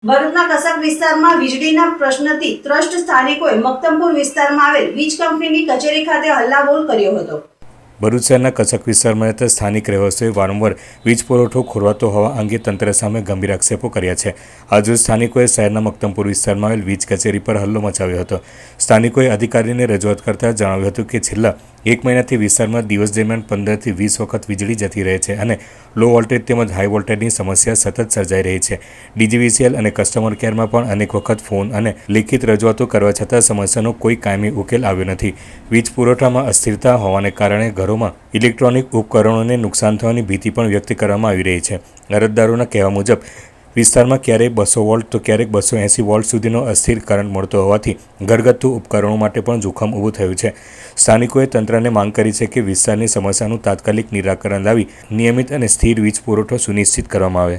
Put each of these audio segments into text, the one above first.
ભરૂચના કસક વિસ્તારમાં વીજળીના પ્રશ્નથી ત્રસ્ત સ્થાનિકોએ મક્તમપુર વિસ્તારમાં આવેલ વીજ કંપનીની કચેરી ખાતે હલ્લાબોલ કર્યો હતો। ભરૂચ શહેરના કસક વિસ્તારમાં રહેતા સ્થાનિક રહેવાસીઓએ વારંવાર વીજ પુરવઠો ખોરવાતો હોવા અંગે તંત્ર સામે ગંભીર આક્ષેપો કર્યા છે। આજરોજ સ્થાનિકોએ શહેરના મક્તમપુર વિસ્તારમાં આવેલ વીજ કચેરી પર હલ્લો મચાવ્યો હતો। સ્થાનિકોએ અધિકારીને રજૂઆત કરતા જણાવ્યું હતું કે છેલ્લા એક મહિનાથી વિસ્તારમાં દિવસ દરમિયાન 15 થી 20 વખત વીજળી જતી રહે છે અને લો વોલ્ટેજ તેમજ હાઈ વોલ્ટેજની સમસ્યા સતત સર્જાઈ રહી છે। ડીજીવીસીએલ અને કસ્ટમર કેરમાં પણ અનેક વખત ફોન અને લેખિત રજૂઆતો કરવા છતાં સમસ્યાનો કોઈ કાયમી ઉકેલ આવ્યો નથી। વીજ પુરવઠામાં અસ્થિરતા હોવાને કારણે ઘરોમાં ઇલેક્ટ્રોનિક ઉપકરણોને નુકસાન થવાની ભીતિ પણ વ્યક્ત કરવામાં આવી રહી છે। અરજદારોના કહેવા મુજબ વિસ્તારમાં ક્યારેક 200 વોલ્ટ તો ક્યારેક 280 વોલ્ટ સુધીનો અસ્થિર કરંટ મળતો હોવાથી ઘરગથ્થુ ઉપકરણો માટે પણ જોખમ ઊભું થયું છે। સ્થાનિકોએ તંત્રને માંગ કરી છે કે વિસ્તારની સમસ્યાનું તાત્કાલિક નિરાકરણ લાવી નિયમિત અને સ્થિર વીજ પુરવઠો સુનિશ્ચિત કરવામાં આવે।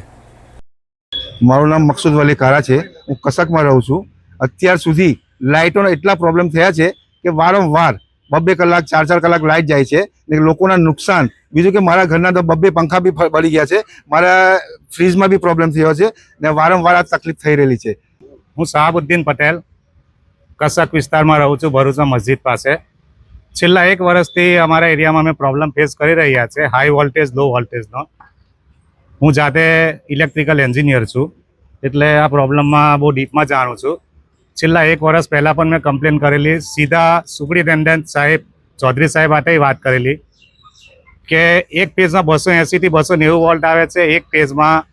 મારું નામ મકસૂદ વલી કારા છે। હું કસકમાં રહું છું। અત્યાર સુધી લાઇટોના એટલા પ્રોબ્લેમ થયા છે કે વારંવાર 2-2 કલાક 4-4 કલાક લાઇટ જાય છે ને લોકોના નુકસાન। બીજું કે મારા ઘરના તો 2 પંખા બી બળી ગયા છે, મારા ફ્રીજમાં બી પ્રોબ્લેમ થયો છે ને વારંવાર આ તકલીફ થઈ રહેલી છે। હું શાહબુદ્દીન પટેલ કસક વિસ્તારમાં રહું છું, ભરૂચના મસ્જિદ પાસે। છેલ્લા 1 વર્ષથી અમારા એરિયામાં અમે પ્રોબ્લેમ ફેસ કરી રહ્યા છે હાઈ વોલ્ટેજ લો વોલ્ટેજનો। હું જાતે ઇલેક્ટ્રિકલ એન્જિનિયર છું એટલે આ પ્રોબ્લેમમાં બહુ ડીપમાં જાણું છું। છેલ્લા 1 વર્ષ પહેલાં પણ મેં કમ્પ્લેન કરેલી, સીધા સુપ્રિન્ટેન્ડન્ટ સાહેબ ચૌધરી સાહેબ માટે વાત કરેલી કે એક પેજમાં 280 થી 290 વોલ્ટ આવે છે, એક પેજમાં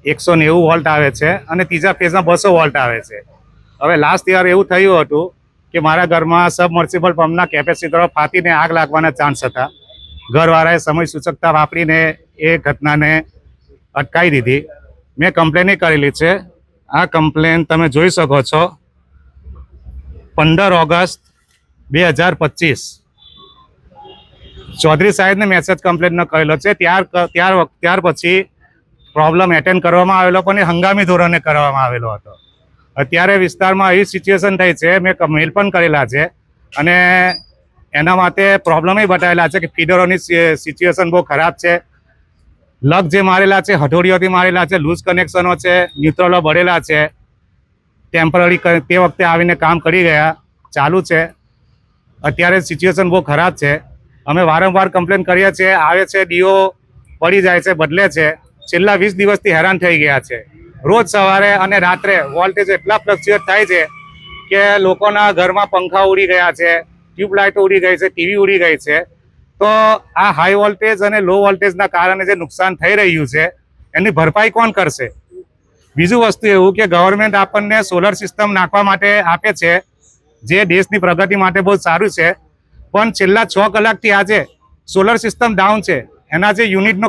190 વોલ્ટ આવે છે અને ત્રીજા પેજમાં 200 વોલ્ટ આવે છે। હવે લાસ્ટ યર એવું થયું હતું કે મારા ઘરમાં સબમર્સિબલ પંપના કેપેસિટરો ફાટીને આગ લાગવાના ચાન્સ હતા। ઘરવાળાએ સમય સૂચકતા વાપરીને એ ઘટનાને અટકાવી દીધી। મેં કમ્પ્લેન કરેલી છે। આ કમ્પ્લેન તમે જોઈ શકો છો 15 ઓગસ્ટ 2025 ચૌધરી સાહેબને મેસેજ કમ્પ્લેનનો કરેલો છે। ત્યાર પછી પ્રોબ્લેમ એટેન્ડ કરવામાં આવેલો પણ એ હંગામી ધોરણે કરવામાં આવેલો હતો। અત્યારે વિસ્તારમાં એવી સિચ્યુએશન થઈ છે, મેં મેલ પણ કરેલા છે અને એના માટે પ્રોબ્લેમ બતાવેલા છે કે ફીડરોની સિચ્યુએશન બહુ ખરાબ છે। લગ જે મારેલા છે હથોડીઓથી મારેલા છે, લૂઝ કનેક્શનો છે, ન્યુટ્રલો બળેલા છે। ટેમ્પરરી તે વખતે આવીને કામ કરી ગયા, ચાલુ છે। અત્યારે સિચ્યુએશન બહુ ખરાબ છે। અમે વારંવાર કમ્પ્લેન કરીએ છીએ, આવે છે, ડીઓ પડી જાય છે, બદલે છે। છેલ્લા 20 દિવસથી હેરાન થઈ ગયા છે। રોજ સવારે અને રાત્રે વોલ્ટેજ એટલા ફ્લક્ચ્યુએટ થાય છે કે લોકોના ઘરમાં પંખા ઉડી ગયા છે, ટ્યુબલાઇટો ઉડી ગઈ છે, ટીવી ઉડી ગઈ છે। તો આ હાઈ વોલ્ટેજ અને લો વોલ્ટેજના કારણે જે નુકસાન થઈ રહ્યું છે એની ભરપાઈ કોણ કરશે? બીજું વસ્તુ એવું કે ગવર્મેન્ટ આપણને સોલર સિસ્ટમ નાખવા માટે આપે છે, જે દેશની પ્રગતિ માટે બહુ સારું છે, પણ છેલ્લા 6 કલાકથી આજે સોલર સિસ્ટમ ડાઉન છે। એના જે યુનિટનો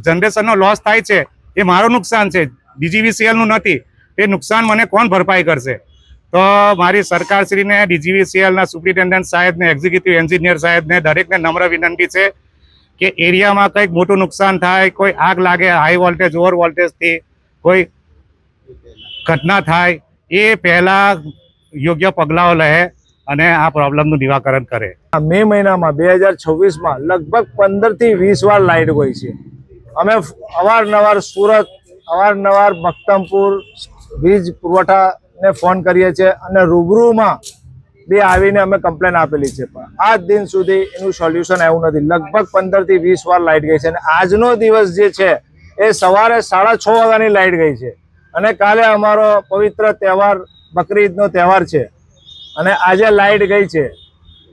જનરેશનનો લોસ થાય છે એ મારું નુકસાન છે, ડીજીવીસીએલનું નથી। એ નુકસાન મને કોણ ભરપાઈ કરશે? તો મારી સરકારશ્રીને, ડીજીવીસીએલના સુપ્રિન્ટેન્ડન્ટ સાહેબને, એક્ઝિક્યુટિવ એન્જિનિયર સાહેબને દરેકને નમ્ર વિનંતી છે કે એરિયામાં કંઈક મોટું નુકસાન થાય, કોઈ આગ લાગે હાઈ વોલ્ટેજ ઓવર વોલ્ટેજથી, કોઈ ઘટના થાય, એ પહેલાં યોગ્ય પગલાઓ લે અને આ પ્રોબ્લેમનું નિરાકરણ કરે। મે મહિનામાં 2026માં લગભગ 15 થી 20 વાર લાઇટ ગઈ છે। અમે અવારનવાર સુરત, અવારનવાર મક્તમપુર વીજ પુરવઠાને ફોન કરીએ છીએ અને રૂબરૂમાં બી આવીને અમે કમ્પ્લેન આપેલી છે, પણ આજ દિન સુધી એનું સોલ્યુશન આવ્યું નથી। લગભગ 15 થી 20 વાર લાઇટ ગઈ છે અને આજનો દિવસ જે છે એ સવારે 6:30 વાગ્યાની લાઇટ ગઈ છે અને કાલે અમારો પવિત્ર તહેવાર બકરી ઈદનો તહેવાર છે અને આજે લાઇટ ગઈ છે।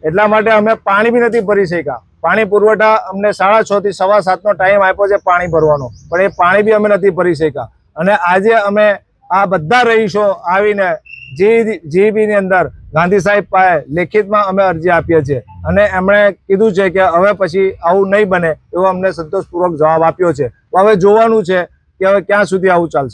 એટલા માટે અમે પાણી બી નથી ભરી શક્યા। પાણી પુરવઠા અમને 6:30 થી 7:15નો ટાઈમ આપ્યો છે પાણી ભરવાનો, પણ એ પાણી બી અમે નથી ભરી શક્યા અને આજે અમે આ બધા રહીશો આવીને જીબીની અંદર ગાંધી સાહેબ પાસે લેખિતમાં અમે અરજી આપીએ છીએ અને એમણે કીધું છે કે હવે પછી આવું નહીં બને એવો અમને સંતોષપૂર્વક જવાબ આપ્યો છે। હવે જોવાનું છે કે હવે ક્યાં સુધી આવું ચાલશે।